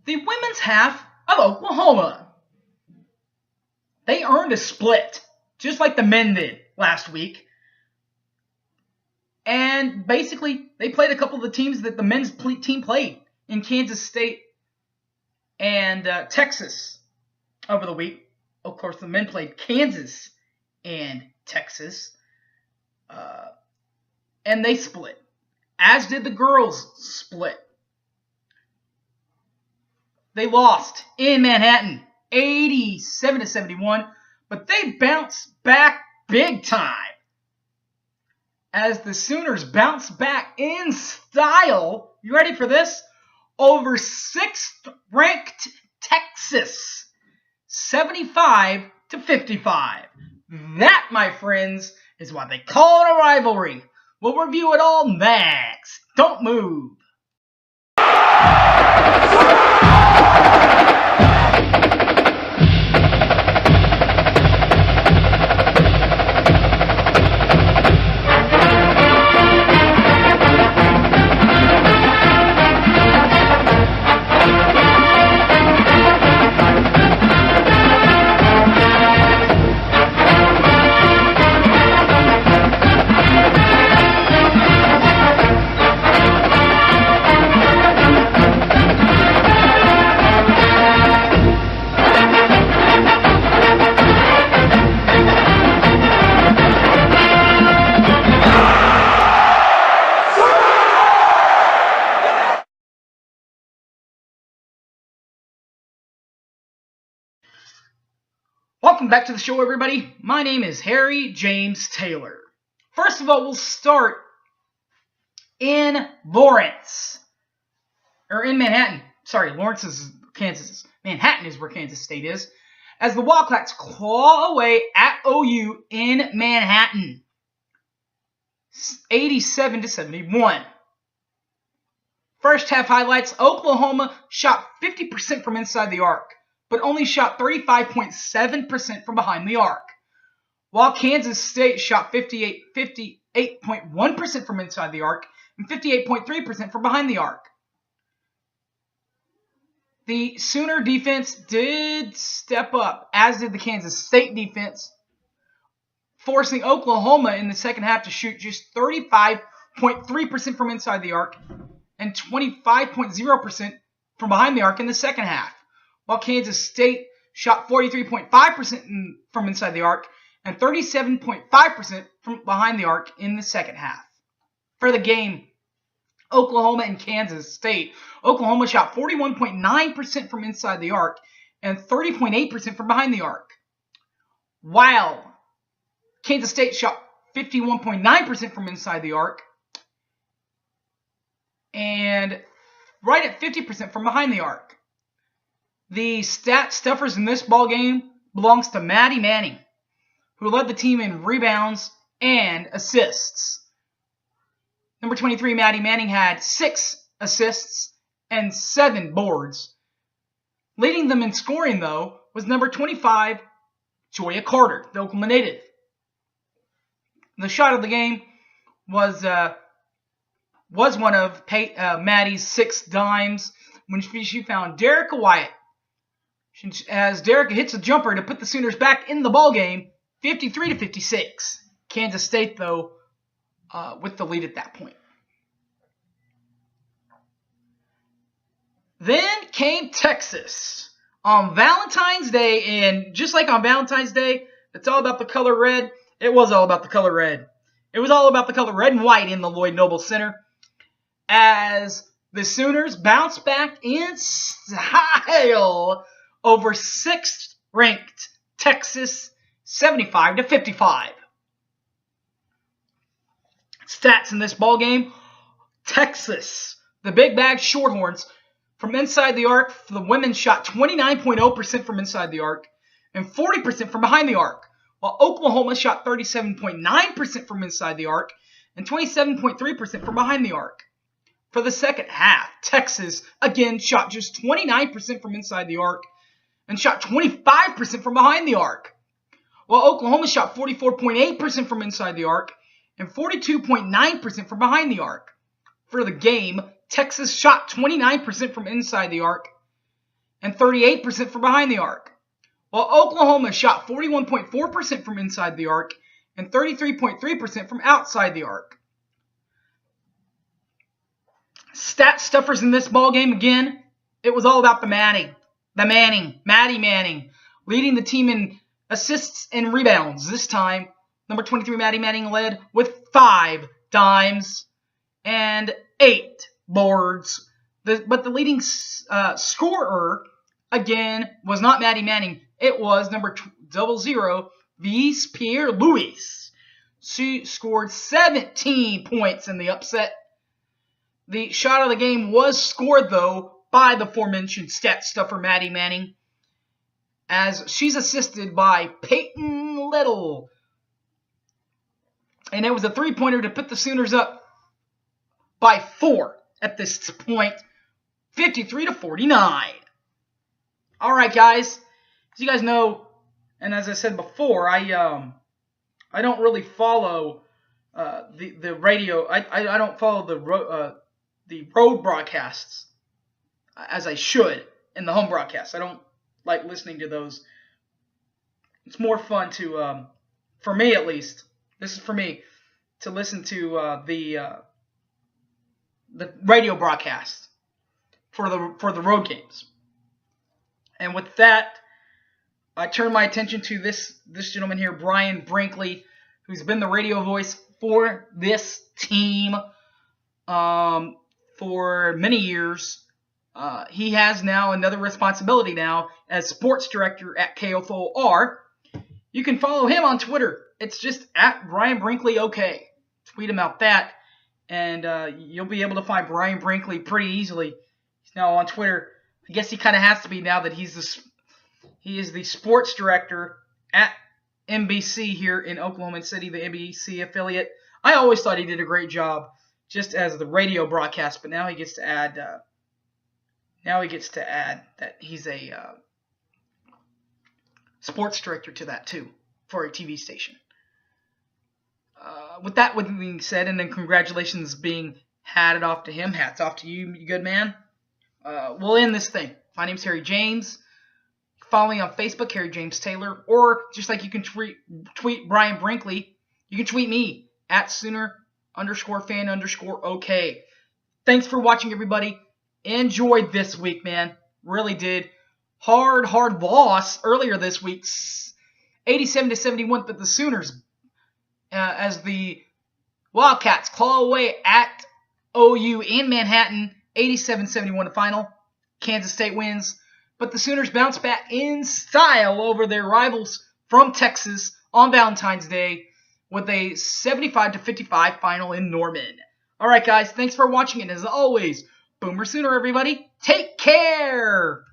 the women's half of Oklahoma. They earned a split, just like the men did last week. And basically, they played a couple of the teams that the men's team played in Kansas State and Texas over the week. Of course, the men played Kansas and Texas. And they split, as did the girls split. They lost in Manhattan, 87-71, but they bounced back big time as the Sooners bounce back in style. You ready for this? Over 6th-ranked Texas, 75-55. That, my friends, is why they call it a rivalry. We'll review it all next. Don't move. Welcome back to the show, everybody. My name is Harry James Taylor. First of all, we'll start in Lawrence. Or in Manhattan. Sorry, Lawrence is Kansas. Manhattan is where Kansas State is. As the Wildcats claw away at OU in Manhattan. 87-71. First half highlights. Oklahoma shot 50% from inside the arc, but only shot 35.7% from behind the arc, while Kansas State shot 58.1% from inside the arc and 58.3% from behind the arc. The Sooner defense did step up, as did the Kansas State defense, forcing Oklahoma in the second half to shoot just 35.3% from inside the arc and 25.0% from behind the arc in the second half, while Kansas State shot 43.5% from inside the arc and 37.5% from behind the arc in the second half. For the game, Oklahoma and Kansas State, Oklahoma shot 41.9% from inside the arc and 30.8% from behind the arc, while Kansas State shot 51.9% from inside the arc and right at 50% from behind the arc. The stat stuffers in this ball game belongs to Maddie Manning, who led the team in rebounds and assists. Number 23, Maddie Manning, had 6 assists and 7 boards. Leading them in scoring, though, was number 25, Joya Carter, the Oklahoma native. The shot of the game was one of Maddie's 6 dimes when she found Derica Wyatt, as Derica hits a jumper to put the Sooners back in the ballgame, 53-56. Kansas State, though, with the lead at that point. Then came Texas on Valentine's Day, and just like on Valentine's Day, it's all about the color red. It was all about the color red. It was all about the color red and white in the Lloyd Noble Center, as the Sooners bounced back in style over 6th-ranked Texas, 75-55. Stats in this ball game: Texas, the Big Bag Shorthorns, from inside the arc, the women shot 29.0% from inside the arc and 40% from behind the arc, while Oklahoma shot 37.9% from inside the arc and 27.3% from behind the arc. For the second half, Texas again shot just 29% from inside the arc and shot 25% from behind the arc, while Oklahoma shot 44.8% from inside the arc and 42.9% from behind the arc. For the game, Texas shot 29% from inside the arc and 38% from behind the arc, while Oklahoma shot 41.4% from inside the arc and 33.3% from outside the arc. Stat stuffers in this ball game again. It was all about Maddie Manning, leading the team in assists and rebounds. This time, number 23 Maddie Manning led with 5 dimes and 8 boards. But the leading scorer, again, was not Maddie Manning. It was number 00, Vice Pierre Louis. She scored 17 points in the upset. The shot of the game was scored, though, by the aforementioned stat stuffer Maddie Manning, as she's assisted by Peyton Little. And it was a three-pointer to put the Sooners up by 4 at this point, 53-49. All right, guys. As you guys know, and as I said before, I don't really follow the radio. I don't follow the road broadcasts as I should in the home broadcasts. I don't like listening to those. It's more fun to, for me at least, this is for me, to listen to the radio broadcast for the road games. And with that, I turn my attention to this gentleman here, Brian Brinkley, who's been the radio voice for this team for many years. He has now another responsibility now as sports director at KFOR. You can follow him on Twitter. It's just at Brian Brinkley OK. Tweet him out that, and you'll be able to find Brian Brinkley pretty easily. He's now on Twitter. I guess he kind of has to be now that he is the sports director at NBC here in Oklahoma City, the NBC affiliate. I always thought he did a great job just as the radio broadcast, but now he gets to add that he's a sports director to that too for a TV station. With that being said, and then congratulations being hatted off to him. Hats off to you, you good man. We'll end this thing. My name's Harry James. Follow me on Facebook, Harry James Taylor, or just like you can tweet Brian Brinkley, you can tweet me at Sooner_fan_OK. Thanks for watching, everybody. Enjoyed this week, man. Really did. Hard loss earlier this week, 87-71, but the Sooners, as the Wildcats claw away at OU in Manhattan, 87-71 the final. Kansas State wins, but the Sooners bounce back in style over their rivals from Texas on Valentine's Day with a 75-55 final in Norman. All right, guys, thanks for watching, and as always, Boomer Sooner, everybody. Take care!